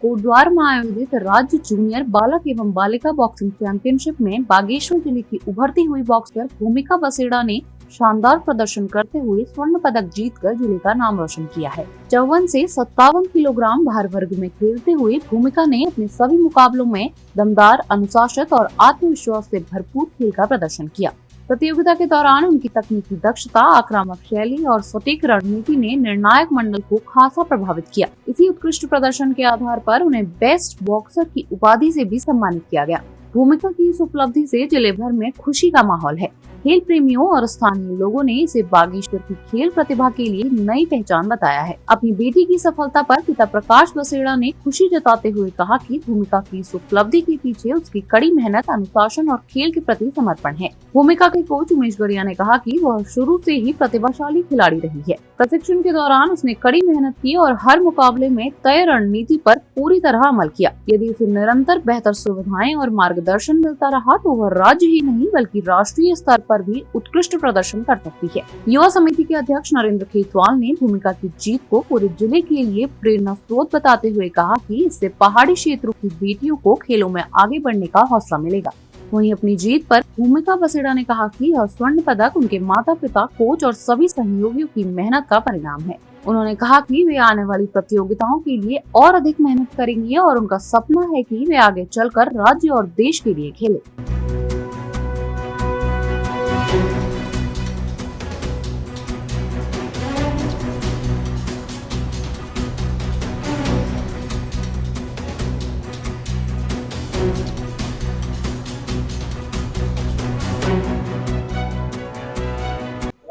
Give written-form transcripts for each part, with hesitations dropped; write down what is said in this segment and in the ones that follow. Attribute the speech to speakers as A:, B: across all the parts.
A: कोटद्वार में आयोजित राज्य जूनियर बालक एवं बालिका बॉक्सिंग चैंपियनशिप में बागेश्वर जिले की उभरती हुई बॉक्सर भूमिका बसेड़ा ने शानदार प्रदर्शन करते हुए स्वर्ण पदक जीतकर जिले का नाम रोशन किया है। 54 से 57 किलोग्राम भार वर्ग में खेलते हुए भूमिका ने अपने सभी मुकाबलों में दमदार, अनुशासित और आत्मविश्वास से भरपूर खेल का प्रदर्शन किया। प्रतियोगिता के दौरान उनकी तकनीकी दक्षता, आक्रामक शैली और सटीक रणनीति ने निर्णायक मंडल को खासा प्रभावित किया। इसी उत्कृष्ट प्रदर्शन के आधार पर उन्हें बेस्ट बॉक्सर की उपाधि से भी सम्मानित किया गया। भूमिका की इस उपलब्धि से जिले भर में खुशी का माहौल है। खेल प्रेमियों और स्थानीय लोगों ने इसे बागेश्वर की खेल प्रतिभा के लिए नई पहचान बताया है। अपनी बेटी की सफलता पर पिता प्रकाश बसेड़ा ने खुशी जताते हुए कहा कि भूमिका की इस उपलब्धि के पीछे उसकी कड़ी मेहनत, अनुशासन और खेल के प्रति समर्पण है। भूमिका के कोच उमेश गरिया ने कहा कि वह शुरू से ही प्रतिभाशाली खिलाड़ी रही है। प्रशिक्षण के दौरान उसने कड़ी मेहनत की और हर मुकाबले में तय रणनीति पर पूरी तरह अमल किया। यदि उसे निरंतर बेहतर सुविधाएं और मार्गदर्शन मिलता रहा तो वह राज्य ही नहीं बल्कि राष्ट्रीय स्तर पर भी उत्कृष्ट प्रदर्शन कर सकती है। युवा समिति के अध्यक्ष नरेंद्र खेतवाल ने भूमिका की जीत को पूरे जिले के लिए प्रेरणा स्रोत बताते हुए कहा कि इससे पहाड़ी क्षेत्रों की बेटियों को खेलों में आगे बढ़ने का हौसला मिलेगा। वहीं अपनी जीत पर भूमिका बसेड़ा ने कहा कि यह स्वर्ण पदक उनके माता पिता, कोच और सभी सहयोगियों की मेहनत का परिणाम है। उन्होंने कहा कि वे आने वाली प्रतियोगिताओं के लिए और अधिक मेहनत करेंगे और उनका सपना है कि वे आगे चलकर राज्य और देश के लिए खेले।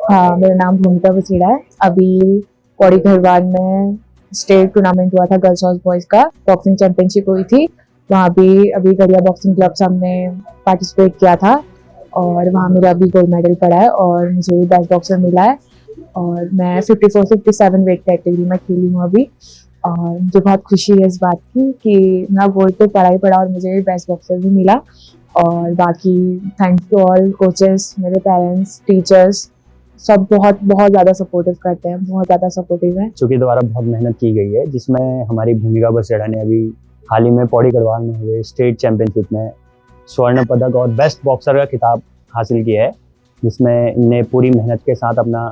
B: हाँ, मेरा नाम भूमिका बसेड़ा है। अभी पौड़ी घरवाल में स्टेट टूर्नामेंट हुआ था, गर्ल्स और बॉयज का बॉक्सिंग चैंपियनशिप हुई थी। वहाँ भी अभी गरिया बॉक्सिंग क्लब से हमने पार्टिसिपेट किया था और वहाँ मेरा अभी गोल्ड मेडल पड़ा है और मुझे बेस्ट बॉक्सर मिला है। और मैं 54 से 57 वेट कैटेगरी में खेली हूँ अभी। और मुझे बहुत खुशी है इस बात की कि मेरा गोल्ड तो पड़ा ही पड़ा और मुझे बेस्ट बॉक्सर भी मिला। और बाकी थैंक्स टू ऑल कोचेस, मेरे पेरेंट्स, टीचर्स, सब बहुत ज़्यादा सपोर्टिव करते हैं, बहुत ज़्यादा सपोर्टिव है।
C: चूँकि द्वारा बहुत मेहनत की गई है, जिसमें हमारी भूमिका बसेड़ा ने अभी हाल ही में पौड़ी गढ़वाल में हुए स्टेट चैंपियनशिप में स्वर्ण पदक और बेस्ट बॉक्सर का खिताब हासिल किया है, जिसमें इनने पूरी मेहनत के साथ अपना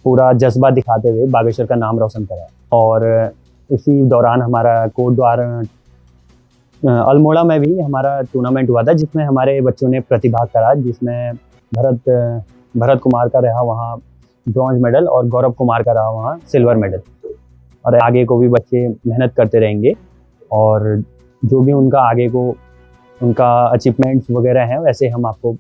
C: पूरा जज्बा दिखाते हुए बागेश्वर का नाम रोशन करा है। और इसी दौरान हमारा कोटद्वार अल्मोड़ा में भी हमारा टूर्नामेंट हुआ था, जिसमें हमारे बच्चों ने प्रतिभाग करा, जिसमें भरत कुमार का रहा वहाँ ब्रॉन्ज मेडल और गौरव कुमार का रहा वहाँ सिल्वर मेडल। और आगे को भी बच्चे मेहनत करते रहेंगे और जो भी उनका आगे को उनका अचीवमेंट्स वगैरह हैं वैसे हम आपको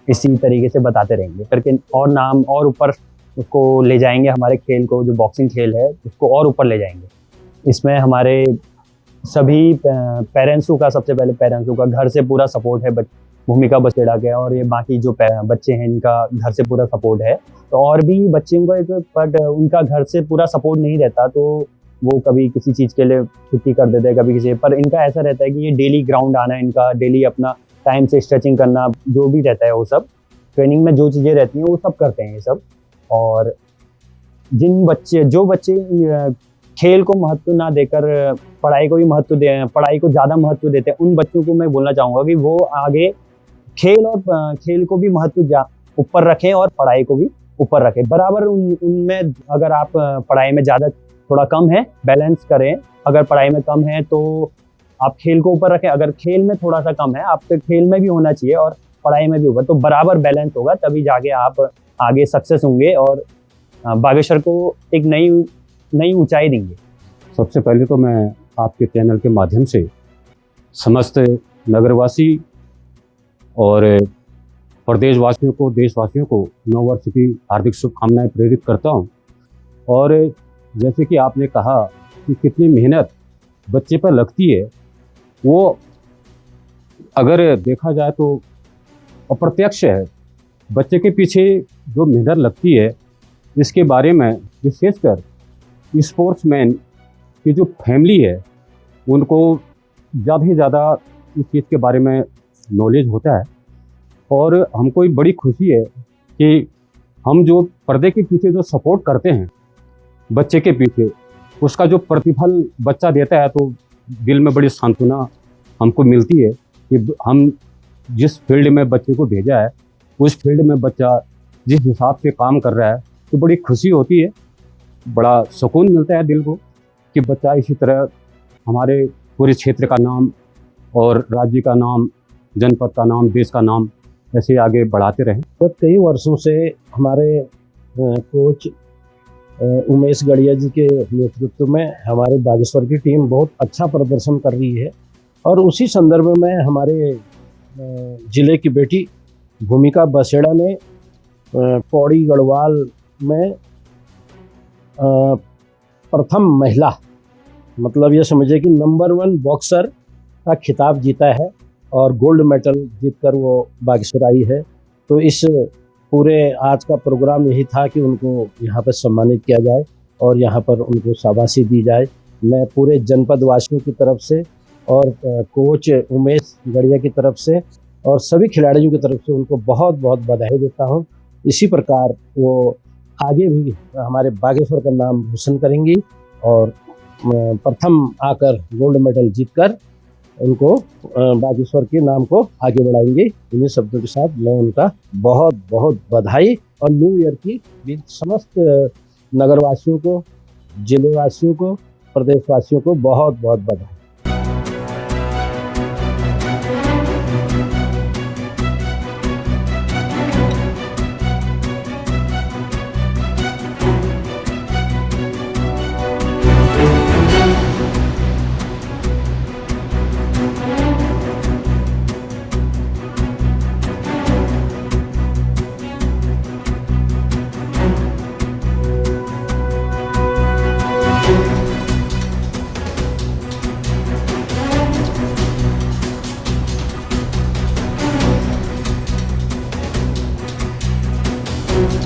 C: इसी तरीके से बताते रहेंगे करके और नाम और ऊपर उसको ले जाएंगे। हमारे खेल को, जो बॉक्सिंग खेल है, उसको और ऊपर ले जाएंगे। इसमें हमारे सभी पेरेंट्सों का, सबसे पहले पेरेंट्सों का घर से पूरा सपोर्ट है भूमिका बसेड़ा के, और ये बाकी जो बच्चे हैं इनका घर से पूरा सपोर्ट है। तो और भी बच्चों को बट उनका घर से पूरा सपोर्ट नहीं रहता तो वो कभी किसी चीज़ के लिए छुट्टी कर देते हैं, कभी किसी, पर इनका ऐसा रहता है कि ये डेली ग्राउंड आना, इनका डेली अपना टाइम से स्ट्रेचिंग करना, जो भी रहता है वो सब ट्रेनिंग में जो चीज़ें रहती हैं वो सब करते हैं ये सब। और जो बच्चे खेल को महत्व ना देकर पढ़ाई को भी पढ़ाई को ज़्यादा महत्व देते हैं, उन बच्चों को मैं बोलना चाहूँगा कि वो आगे खेल को भी महत्व ऊपर रखें और पढ़ाई को भी ऊपर रखें बराबर। उनमें अगर आप पढ़ाई में ज़्यादा थोड़ा कम है, बैलेंस करें। अगर पढ़ाई में कम है तो आप खेल को ऊपर रखें, अगर खेल में थोड़ा सा कम है आपके खेल में भी होना चाहिए और पढ़ाई में भी होगा, तो बराबर बैलेंस होगा, तभी जाके आप आगे सक्सेस होंगे और बागेश्वर को एक नई ऊंचाई देंगे।
D: सबसे पहले तो मैं आपके चैनल के माध्यम से समस्त नगरवासी और प्रदेशवासियों को, देशवासियों को नववर्ष की हार्दिक शुभकामनाएं प्रेरित करता हूं। और जैसे कि आपने कहा कि कितनी मेहनत बच्चे पर लगती है, वो अगर देखा जाए तो अप्रत्यक्ष है। बच्चे के पीछे जो मेहनत लगती है, इसके बारे में विशेषकर स्पोर्ट्समैन की जो फैमिली है उनको ज़्यादा से ज़्यादा इस चीज़ के बारे में नॉलेज होता है। और हमको एक बड़ी खुशी है कि हम जो पर्दे के पीछे जो सपोर्ट करते हैं बच्चे के पीछे, उसका जो प्रतिफल बच्चा देता है तो दिल में बड़ी सांत्वना हमको मिलती है कि हम जिस फील्ड में बच्चे को भेजा है उस फील्ड में बच्चा जिस हिसाब से काम कर रहा है तो बड़ी खुशी होती है, बड़ा सुकून मिलता है दिल को कि बच्चा इसी तरह हमारे पूरे क्षेत्र का नाम और राज्य का नाम, जनपद का नाम, देश का नाम ऐसे आगे बढ़ाते रहें।
E: गत कई वर्षों से हमारे कोच उमेश गढ़िया जी के नेतृत्व में हमारे बागेश्वर की टीम बहुत अच्छा प्रदर्शन कर रही है और उसी संदर्भ में हमारे जिले की बेटी भूमिका बसेड़ा ने पौड़ी गढ़वाल में प्रथम महिला, मतलब ये समझिए कि नंबर 1 बॉक्सर का खिताब जीता है और गोल्ड मेडल जीतकर वो बागेश्वर आई है। तो इस पूरे आज का प्रोग्राम यही था कि उनको यहाँ पर सम्मानित किया जाए और यहाँ पर उनको शाबाशी दी जाए। मैं पूरे जनपद वासियों की तरफ से और कोच उमेश गढ़िया की तरफ से और सभी खिलाड़ियों की तरफ से उनको बहुत बहुत बधाई देता हूँ। इसी प्रकार वो आगे भी हमारे बागेश्वर का नाम रोशन करेंगी और प्रथम आकर गोल्ड मेडल जीतकर उनको बागेश्वर के नाम को आगे बढ़ाएंगे। इन्हीं शब्दों के साथ मैं उनका बहुत बहुत बधाई और न्यू ईयर की भी समस्त नगरवासियों को, जिले वासियों को, प्रदेशवासियों को बहुत बहुत बधाई।